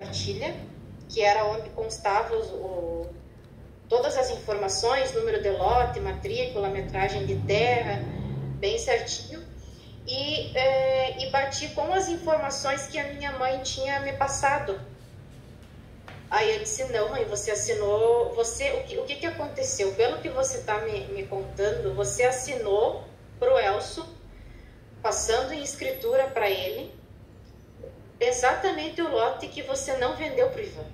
cartilha, que era onde constavam todas as informações, número de lote, matrícula, metragem de terra, bem certinho, e bati com as informações que a minha mãe tinha me passado. Aí eu disse, não, mãe, você assinou, o que aconteceu? Pelo que você está me contando, você assinou para o Elcio, passando em escritura para ele, exatamente o lote que você não vendeu para o Ivan.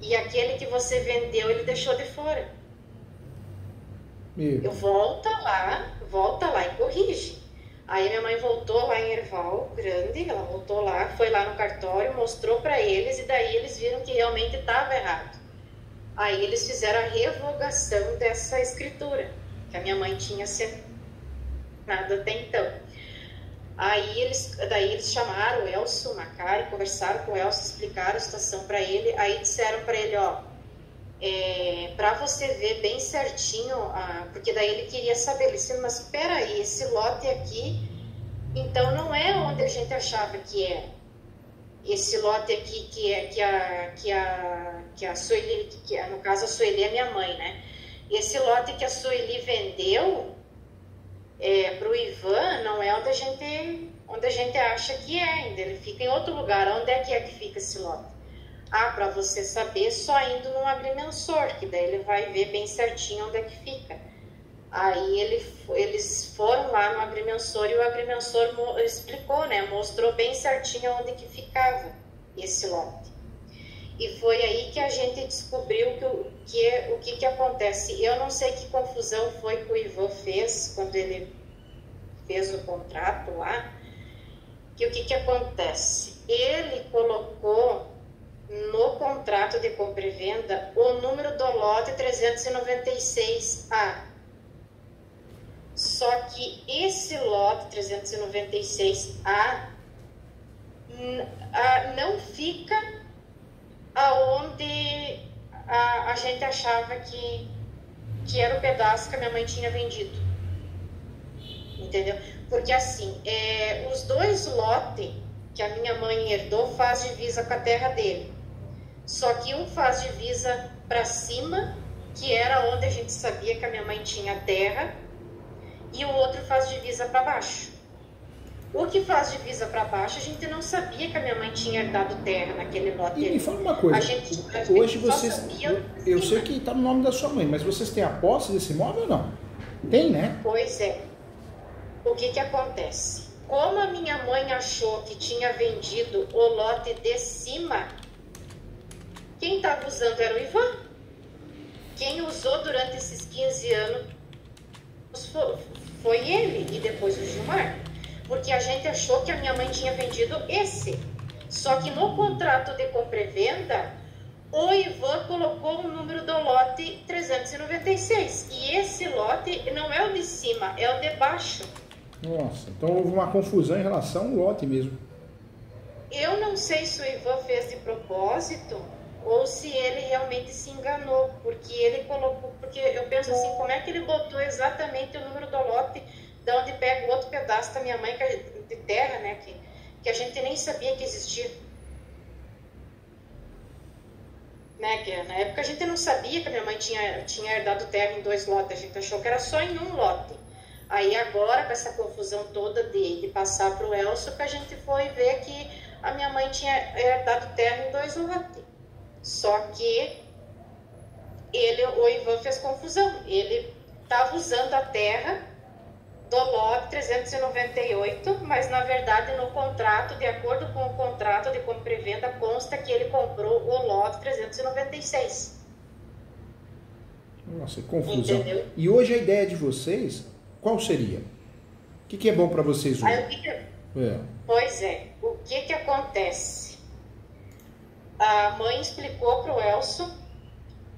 E aquele que você vendeu, ele deixou de fora. Eu volta lá e corrige. Aí minha mãe voltou lá em Erval Grande, ela voltou lá, foi lá no cartório, mostrou para eles, e daí eles viram que realmente estava errado. Aí eles fizeram a revogação dessa escritura, que a minha mãe tinha assinado até então. Daí eles chamaram o Elcio Macari, conversaram com o Elcio, explicaram a situação para ele, aí disseram para ele, para você ver bem certinho, porque daí ele queria saber, ele disse, mas espera aí, esse lote aqui, então não é onde a gente achava que é. Esse lote aqui que a Sueli, no caso a Sueli é minha mãe, né? Esse lote que a Sueli vendeu para o Ivan não é onde a gente acha que é ainda, ele fica em outro lugar. Onde é que fica esse lote? Para você saber, só indo no agrimensor, que daí ele vai ver bem certinho onde é que fica. Aí eles foram lá no agrimensor e o agrimensor explicou, né? Mostrou bem certinho onde que ficava esse lote. E foi aí que a gente descobriu o que acontece. Eu não sei que confusão foi que o Ivan fez quando ele fez o contrato lá. Que o que acontece? Ele colocou no contrato de compra e venda o número do lote 396A. Só que esse lote 396A não fica aonde a gente achava que era o pedaço que a minha mãe tinha vendido. Entendeu? Porque assim, os dois lotes que a minha mãe herdou faz divisa com a terra dele. Só que um faz divisa para cima, que era onde a gente sabia que a minha mãe tinha terra, e o outro faz divisa para baixo. O que faz divisa para baixo, a gente não sabia que a minha mãe tinha herdado terra naquele lote. E me fala uma coisa, hoje vocês, eu sei que está no nome da sua mãe, mas vocês têm a posse desse imóvel ou não? Tem, né? Pois é. O que acontece? Como a minha mãe achou que tinha vendido o lote de cima, quem estava usando era o Ivan. Quem usou durante esses 15 anos foi ele e depois o Gilmar. Porque a gente achou que a minha mãe tinha vendido esse. Só que no contrato de compra e venda, o Ivan colocou o número do lote 396. E esse lote não é o de cima, é o de baixo. Nossa, então houve uma confusão em relação ao lote mesmo. Eu não sei se o Ivan fez de propósito ou se ele realmente se enganou, porque ele colocou, porque eu penso assim, como é que ele botou exatamente o número do lote de onde pega o outro pedaço da minha mãe de terra, né, que a gente nem sabia que existia. Né, que na época a gente não sabia que a minha mãe tinha herdado terra em 2 lotes, a gente achou que era só em um lote. Aí agora, com essa confusão toda de passar para o Elcio, que a gente foi ver que a minha mãe tinha herdado terra em 2 lotes. Só que o Ivan fez confusão. Ele estava usando a terra do lote 398, mas na verdade no contrato, de acordo com o contrato de compra e venda, consta que ele comprou o lote 396. Nossa, que confusão. Entendeu? E hoje a ideia de vocês, qual seria? O que é bom para vocês hoje? Pois é, o que acontece? A mãe explicou para o Elcio,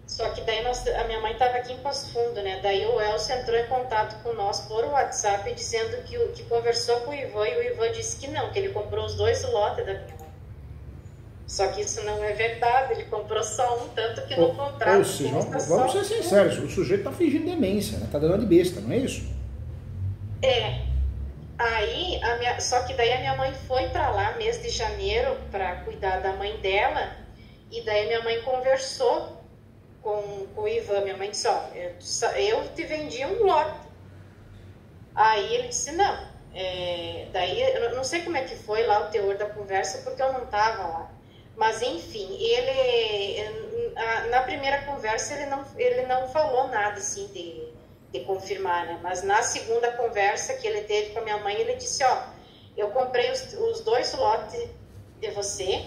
só que daí a minha mãe estava aqui em Passo Fundo, né? Daí o Elcio entrou em contato com nós por WhatsApp, dizendo que conversou com o Ivan, e o Ivan disse que não, que ele comprou os 2 lotes da minha mãe. Só que isso não é verdade, ele comprou só um, tanto que no contrato... Ou seja, vamos ser sinceros, o sujeito está fingindo demência, né? Tá dando de besta, não é isso? Aí só que daí a minha mãe foi para lá, mês de janeiro, para cuidar da mãe dela, e daí minha mãe conversou com o Ivan. Minha mãe disse, ó, eu te vendi um lote. Aí ele disse, não. Daí, eu não sei como é que foi lá o teor da conversa, porque eu não estava lá. Mas, enfim, na primeira conversa ele não falou nada, assim, de confirmar, né? Mas na segunda conversa que ele teve com a minha mãe, ele disse, ó, eu comprei os 2 lotes de você,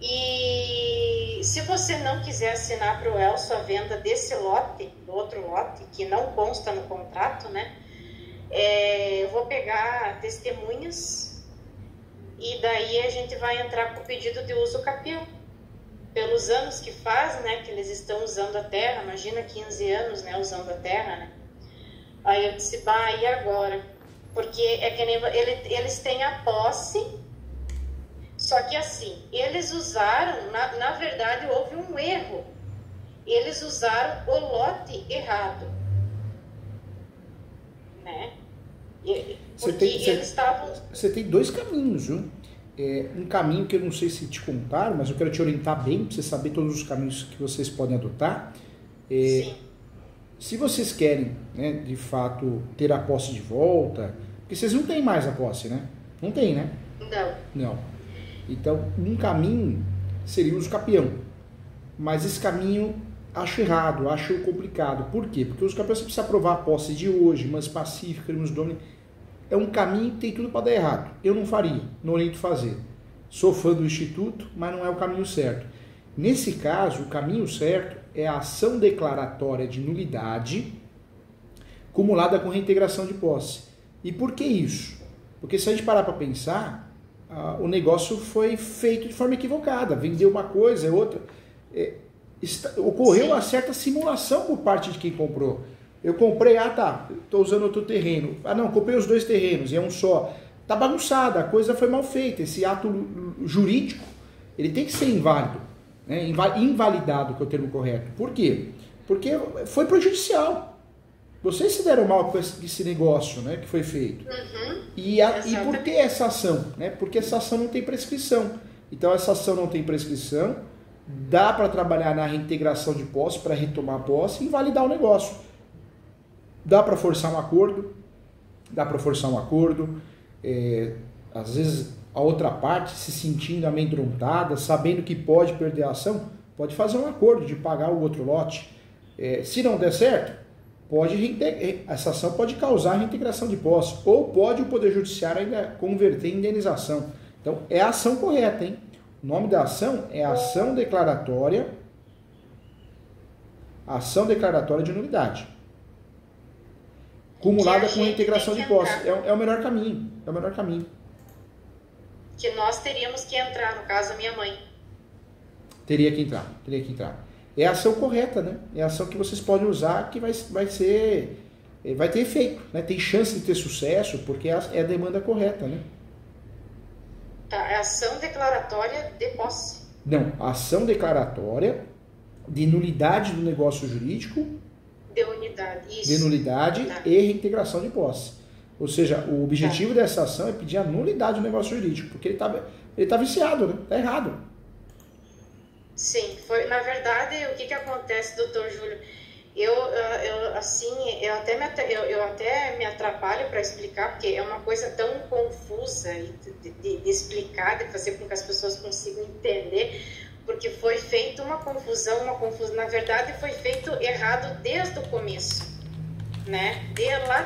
e se você não quiser assinar para o Elcio a venda desse lote, do outro lote, que não consta no contrato, né? Eu vou pegar testemunhas e daí a gente vai entrar com o pedido de uso capião. Pelos anos que faz, né, que eles estão usando a terra, imagina 15 anos, né, usando a terra, né? Aí eu disse, bah, e agora? Porque é que nem eles têm a posse, só que assim, eles usaram, na verdade houve um erro, eles usaram o lote errado, né? Você tem 2 caminhos, viu? Um caminho que eu não sei se te contaram, mas eu quero te orientar bem, para você saber todos os caminhos que vocês podem adotar. Sim. Se vocês querem, né, de fato, ter a posse de volta, porque vocês não têm mais a posse, né? Não tem, né? Não. Então, um caminho seria o uso capião. Mas esse caminho acho errado, acho complicado. Por quê? Porque o uso capião você precisa aprovar a posse de hoje, mas pacífica, nos domini. É um caminho que tem tudo para dar errado. Eu não faria, não oriento fazer. Sou fã do Instituto, mas não é o caminho certo. Nesse caso, o caminho certo é a ação declaratória de nulidade cumulada com reintegração de posse. E por que isso? Porque se a gente parar para pensar, o negócio foi feito de forma equivocada. Vendeu uma coisa, é outra. Ocorreu uma certa simulação por parte de quem comprou. Eu comprei, estou usando outro terreno. Não, comprei os 2 terrenos e é um só. Está bagunçada, a coisa foi mal feita. Esse ato jurídico, ele tem que ser inválido, né? Invalidado, que é o termo correto. Por quê? Porque foi prejudicial. Vocês se deram mal com esse negócio, né, que foi feito. Uhum. E por que essa ação? Né? Porque essa ação não tem prescrição. Então, essa ação não tem prescrição, dá para trabalhar na reintegração de posse, para retomar a posse e invalidar o negócio. Dá para forçar um acordo, às vezes a outra parte se sentindo amedrontada, sabendo que pode perder a ação, pode fazer um acordo de pagar o outro lote. Se não der certo, essa ação pode causar reintegração de posse, ou pode o Poder Judiciário ainda converter em indenização. Então, é a ação correta, hein? O nome da ação é ação declaratória de nulidade, cumulada com reintegração de posse. É o melhor caminho. É o melhor caminho. Que nós teríamos que entrar, no caso, a minha mãe. Teria que entrar. É a ação correta, né? É a ação que vocês podem usar que vai ter efeito, né? Tem chance de ter sucesso porque é a demanda correta, né? Tá, é ação declaratória de posse. Não, ação declaratória de nulidade do negócio jurídico. De unidade, isso. De nulidade e reintegração de posse. Ou seja, o objetivo dessa ação é pedir a nulidade do negócio jurídico, porque ele tá viciado, né? Tá errado. Sim, na verdade, o que acontece, doutor Júlio? Eu até me atrapalho para explicar, porque é uma coisa tão confusa de explicar, de fazer com que as pessoas consigam entender, porque foi feita uma confusão, na verdade foi feito errado desde o começo, né?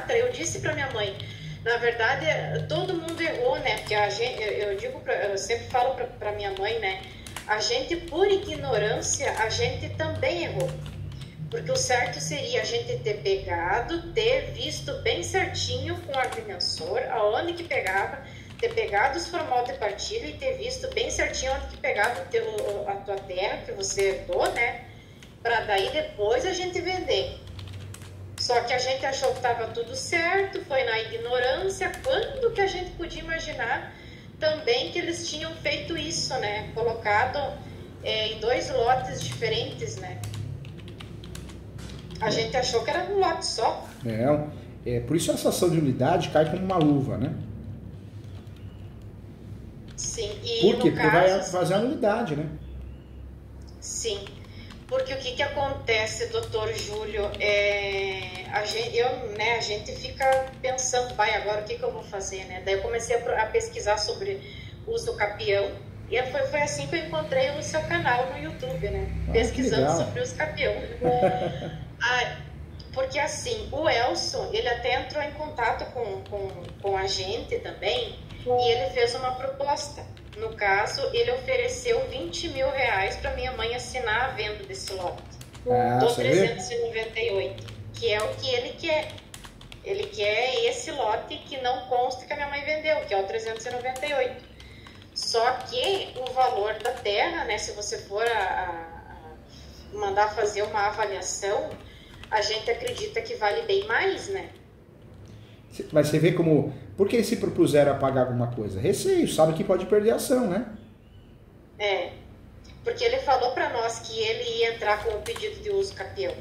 Eu disse para minha mãe, na verdade todo mundo errou, né? Porque eu sempre falo para minha mãe, né? A gente, por ignorância, a gente também errou. Porque o certo seria a gente ter visto bem certinho com o agrimensor, aonde que pegava, ter pegado os formal de partilha e ter visto bem certinho onde que pegava a tua terra que você herdou, né? Para daí depois a gente vender. Só que a gente achou que estava tudo certo, foi na ignorância. Quando que a gente podia imaginar também que eles tinham feito isso, né? Colocado em 2 lotes diferentes, né? A gente achou que era um lote só. Por isso essa ação de unidade cai como uma luva, né? Por quê? Porque vai fazer a nulidade, né? Sim. Porque o que acontece, doutor Júlio, a gente fica pensando, vai, agora o que eu vou fazer, né? Daí eu comecei a pesquisar sobre uso do capião, e foi assim que eu encontrei o seu canal no YouTube, né? Pesquisando sobre os capião. Porque assim, o Elson, ele até entrou em contato com a gente também, e ele fez uma proposta. No caso, ele ofereceu 20 mil reais para minha mãe assinar a venda desse lote. Do 398, que é o que ele quer. Ele quer esse lote que não consta que a minha mãe vendeu, que é o 398. Só que o valor da terra, né, se você for mandar fazer uma avaliação, a gente acredita que vale bem mais, né? Mas você vê como... Por que se propuseram a pagar alguma coisa? Receio, sabe que pode perder a ação, né? Porque ele falou para nós que ele ia entrar com o pedido de uso capião.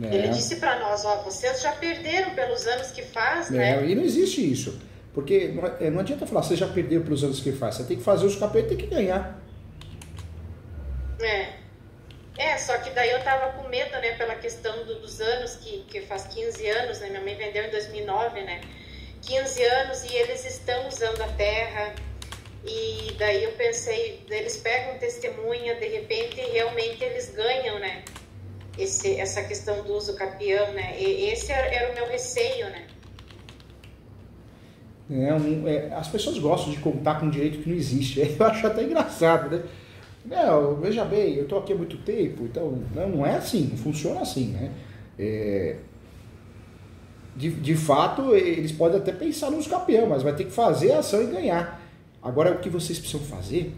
Ele disse para nós, vocês já perderam pelos anos que faz, né? E não existe isso. Porque não adianta falar, vocês já perderam pelos anos que faz. Você tem que fazer os capiões e tem que ganhar. Só que daí eu tava com medo, né, pela questão dos anos, que faz 15 anos, né, minha mãe vendeu em 2009, né, 15 anos e eles estão usando a terra, e daí eu pensei, eles pegam testemunha, de repente realmente eles ganham, né, essa questão do uso capião, né, e esse era o meu receio, né. As pessoas gostam de contar com um direito que não existe, eu acho até engraçado, né. Não, veja bem, eu estou aqui há muito tempo, então não é assim, não funciona assim, né? De fato, eles podem até pensar nos campeão, mas vai ter que fazer a ação e ganhar. Agora, o que vocês precisam fazer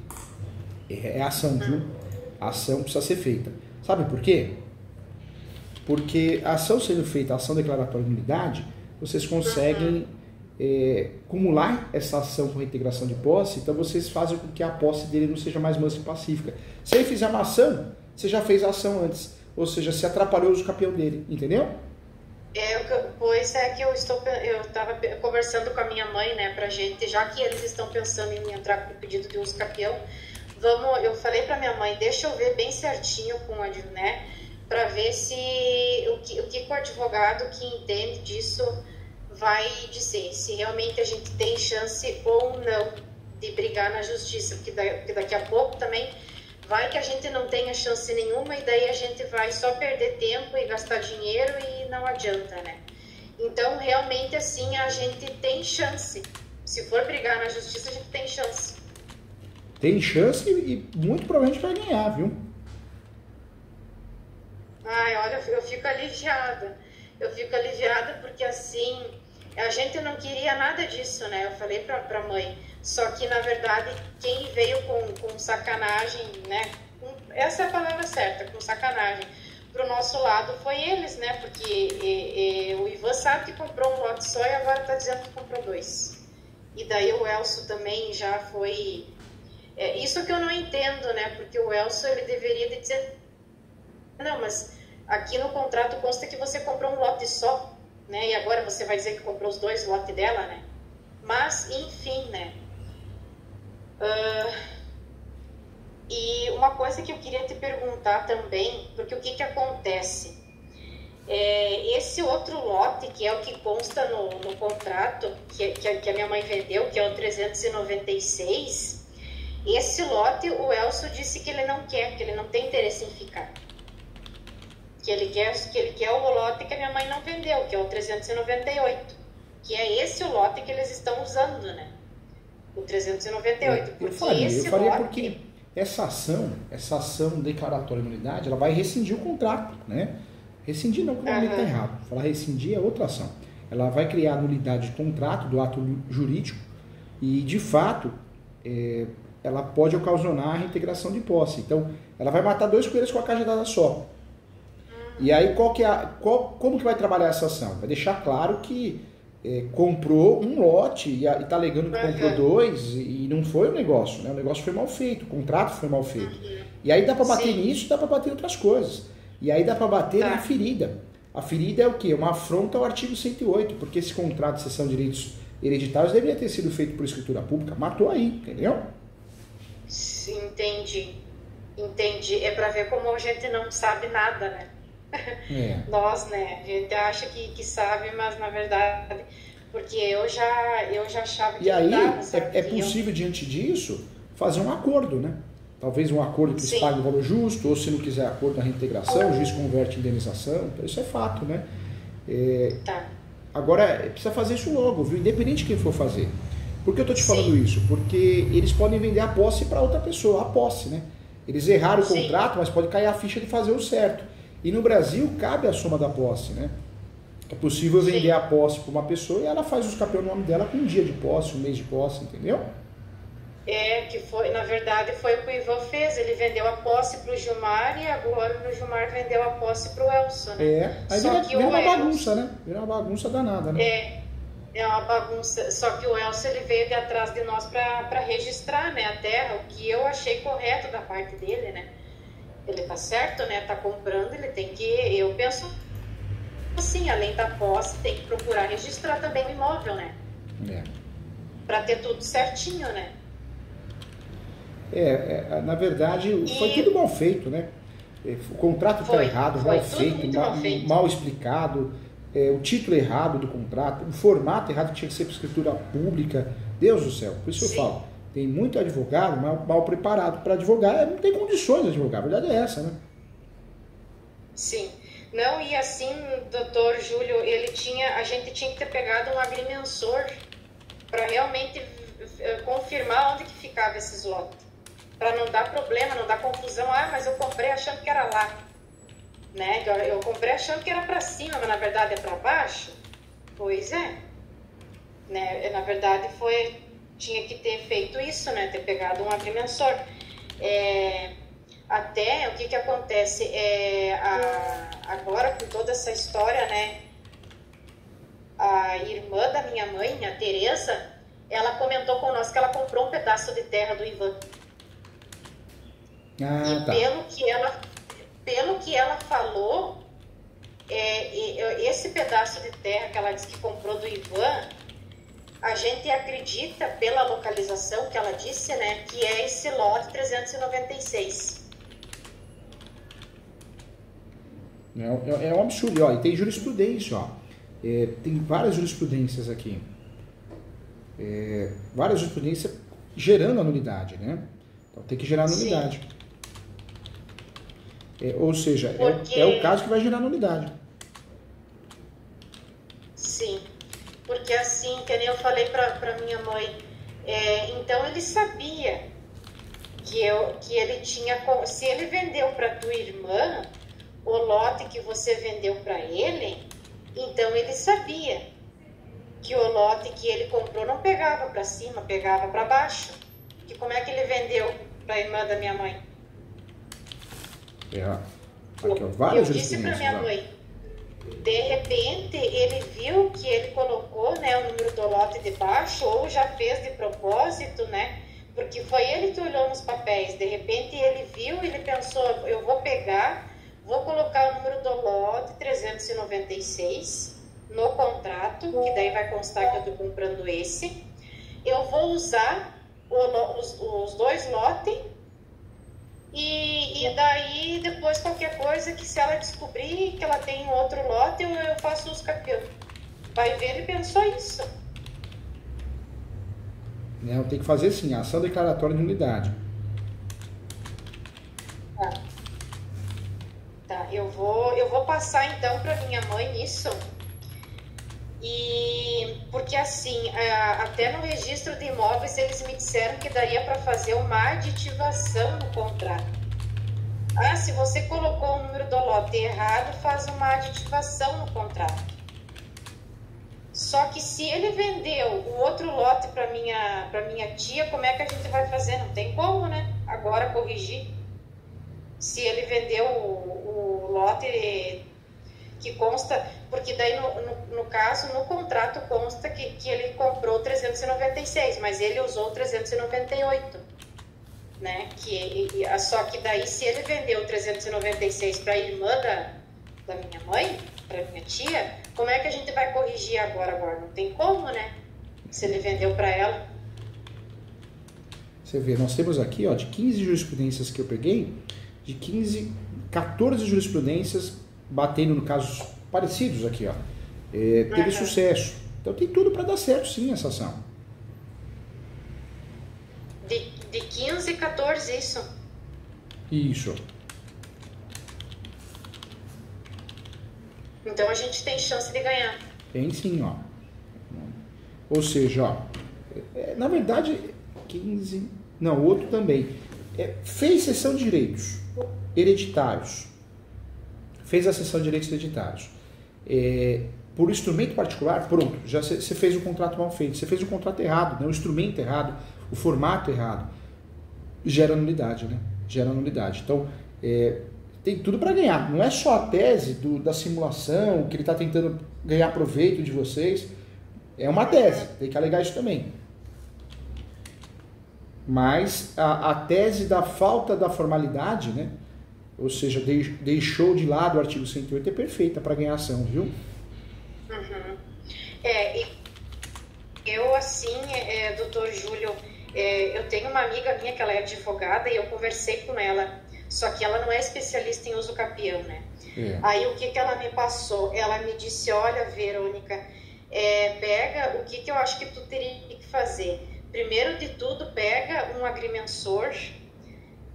é ação, viu? A ação precisa ser feita. Sabe por quê? Porque a ação sendo feita, a ação declaratória de nulidade, vocês conseguem acumular essa ação com reintegração de posse, então vocês fazem com que a posse dele não seja mais mansa e pacífica. Se ele fizer uma ação, você já fez a ação antes, ou seja, se atrapalhou o uso capião dele, entendeu? Pois é que eu estava conversando com a minha mãe, né, pra gente, já que eles estão pensando em entrar com o pedido de uso capião, eu falei pra minha mãe, deixa eu ver bem certinho com a né, pra ver se o que o advogado que entende disso vai dizer se realmente a gente tem chance ou não de brigar na justiça, porque daqui a pouco também vai que a gente não tenha chance nenhuma e daí a gente vai só perder tempo e gastar dinheiro e não adianta, né? Então, realmente, assim, a gente tem chance. Se for brigar na justiça, a gente tem chance. Tem chance e muito provavelmente vai ganhar, viu? Olha, eu fico aliviada. Eu fico aliviada porque, assim, a gente não queria nada disso, né? Eu falei pra mãe. Só que, na verdade, quem veio com sacanagem, né? Essa é a palavra certa, com sacanagem, pro nosso lado foi eles, né? Porque o Ivan sabe que comprou um lote só e agora tá dizendo que comprou 2. E daí o Elcio também já foi... isso que eu não entendo, né? Porque o Elcio, ele deveria de dizer... Não, mas aqui no contrato consta que você comprou um lote só, né? E agora você vai dizer que comprou os 2 lotes dela, né? Mas, enfim, né? E uma coisa que eu queria te perguntar também, porque o que acontece? Esse outro lote, que é o que consta no contrato, que a minha mãe vendeu, que é o 396, esse lote o Elcio disse que ele não quer, que ele não tem interesse em ficar. Que ele quer o lote que a minha mãe não vendeu, que é o 398, que é esse o lote que eles estão usando, né? O 398. Eu faria porque essa ação declaratória de nulidade, ela vai rescindir o contrato, né? Rescindir não, porque o nome está errado. Falar rescindir é outra ação. Ela vai criar a nulidade de contrato, do ato jurídico, e, de fato, ela pode ocasionar a reintegração de posse. Então, ela vai matar 2 coelhos com a cajadada só. E aí, como que vai trabalhar essa ação? Vai deixar claro que comprou um lote e está alegando que comprou 2 e não foi o negócio, né? O negócio foi mal feito, o contrato foi mal feito. E aí dá para bater nisso, dá para bater em outras coisas. E aí dá para bater na ferida. A ferida é o quê? Uma afronta ao artigo 108, porque esse contrato de cessão de direitos hereditários deveria ter sido feito por escritura pública. Matou aí, entendeu? Entendi. Entendi. É para ver como a gente não sabe nada, né? Nós, né? A gente acha que sabe, mas na verdade... Porque eu já achava que... E aí, é possível, diante disso, fazer um acordo, né? Talvez um acordo que eles paguem o valor justo, ou se não quiser acordo na reintegração, o juiz converte em indenização. Então, isso é fato, né? Agora, precisa fazer isso logo, viu? Independente de quem for fazer. Por que eu estou te falando isso? Porque eles podem vender a posse para outra pessoa, a posse, né? Eles erraram o contrato, mas pode cair a ficha de fazer o certo. E no Brasil, cabe a soma da posse, né? É possível vender a posse para uma pessoa e ela faz o escapeio no nome dela com um dia de posse, um mês de posse, entendeu? Que foi, na verdade, foi o que o Ivan fez. Ele vendeu a posse para o Gilmar e agora o Gilmar vendeu a posse para o Elson, né? Aí vira uma bagunça, né? Vira uma bagunça danada, né? É uma bagunça. Só que o Elson, ele veio de atrás de nós para registrar, né, a terra, o que eu achei correto da parte dele, né? Ele tá certo, né? Tá comprando, ele tem que... Eu penso assim, além da posse, tem que procurar registrar também o imóvel, né? Para ter tudo certinho, né? Na verdade, foi tudo mal feito, né? O contrato está errado, mal feito, mal explicado, o título errado do contrato, o formato errado que tinha que ser para escritura pública. Deus do céu, por isso eu falo. Tem muito advogado mal preparado para advogar, não tem condições de advogar, a verdade é essa, né? Sim. Não, e assim, doutor Júlio, a gente tinha que ter pegado um agrimensor para realmente confirmar onde que ficava esses lotes. Para não dar problema, não dar confusão. Mas eu comprei achando que era lá. Né? Eu comprei achando que era para cima, mas na verdade é para baixo. Pois é. Né? Na verdade tinha que ter feito isso, né? Ter pegado um agrimensor. Até o que acontece agora com toda essa história, né? A irmã da minha mãe, a Tereza, ela comentou com nós que ela comprou um pedaço de terra do Ivan. Pelo que ela falou, esse pedaço de terra que ela disse que comprou do Ivan, a gente acredita, pela localização que ela disse, né, que é esse lote 396. É um absurdo, ó, e tem jurisprudência, ó. Tem várias jurisprudências aqui. Várias jurisprudências gerando a nulidade, né? Então tem que gerar a nulidade. Ou seja, é o caso que vai gerar nulidade. Sim, porque assim, que nem eu falei para minha mãe, então ele sabia que ele tinha, se ele vendeu para tua irmã o lote que você vendeu para ele, então ele sabia que o lote que ele comprou não pegava para cima, pegava para baixo. Que como é que ele vendeu para a irmã da minha mãe? Eu disse para minha mãe, de repente ele viu que ele colocou, né, o número do lote de baixo, ou já fez de propósito, né? Porque foi ele que olhou nos papéis. De repente ele viu, ele pensou, eu vou pegar, vou colocar o número do lote 396 no contrato, que daí vai constar que eu estou comprando esse. Eu vou usar os dois lotes e daí depois qualquer coisa que se ela descobrir que ela tem outro lote, eu faço os campeões. Vai ver, ele pensou isso. Tem que fazer sim, ação declaratória de nulidade. Tá, eu vou passar então para minha mãe isso. E porque assim, até no registro de imóveis eles me disseram que daria para fazer uma aditivação no contrato. Se você colocou o número do lote errado, faz uma aditivação no contrato. Só que se ele vendeu o outro lote para minha tia, como é que a gente vai fazer? Não tem como, né? Agora corrigir. Se ele vendeu o lote que consta, porque daí no caso, no contrato consta que ele comprou 396, mas ele usou 398, né? Só que daí se ele vendeu 396 para a irmã da minha mãe, para minha tia, como é que a gente vai corrigir agora? Não tem como, né? se ele vendeu para ela. Você vê, nós temos aqui, ó, de 15 jurisprudências que eu peguei, de 14 jurisprudências batendo no casos parecidos aqui, ó. Teve sucesso. Então tem tudo para dar certo, sim, essa ação. De 15 e 14, isso? Isso. Então a gente tem chance de ganhar. Tem sim, ó. Ou seja, ó, na verdade, 15... Não, o outro também. Fez cessão de direitos hereditários. Fez a cessão de direitos hereditários. Por instrumento particular, pronto, já você fez o contrato mal feito. Você fez o contrato errado, né? O instrumento errado, o formato errado. Gera nulidade, né? Gera nulidade. Então, tem tudo para ganhar. Não é só a tese da simulação, que ele está tentando ganhar proveito de vocês. É uma tese, tem que alegar isso também. Mas a tese da falta da formalidade, né? Ou seja, deixou de lado o artigo 108, é perfeita para ganhar ação, viu? Uhum. E eu, assim, doutor Júlio, eu tenho uma amiga minha que ela é advogada e eu conversei com ela, só que ela não é especialista em uso capião, né? Aí o que ela me passou? Ela me disse, olha, Verônica, pega o que eu acho que tu teria que fazer. Primeiro de tudo, pega um agrimensor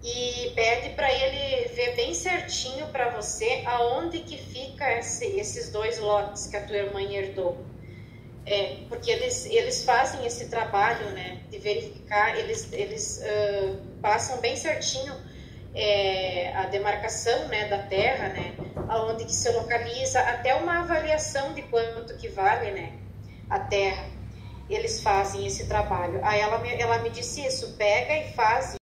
e pede para ele ver bem certinho para você aonde que fica esses 2 lotes que a tua irmã herdou. Porque eles fazem esse trabalho, né, de verificar, eles passam bem certinho a demarcação, né, da terra, né, aonde que se localiza, até uma avaliação de quanto que vale, né, a terra. Eles fazem esse trabalho. Aí ela me disse isso, pega e faz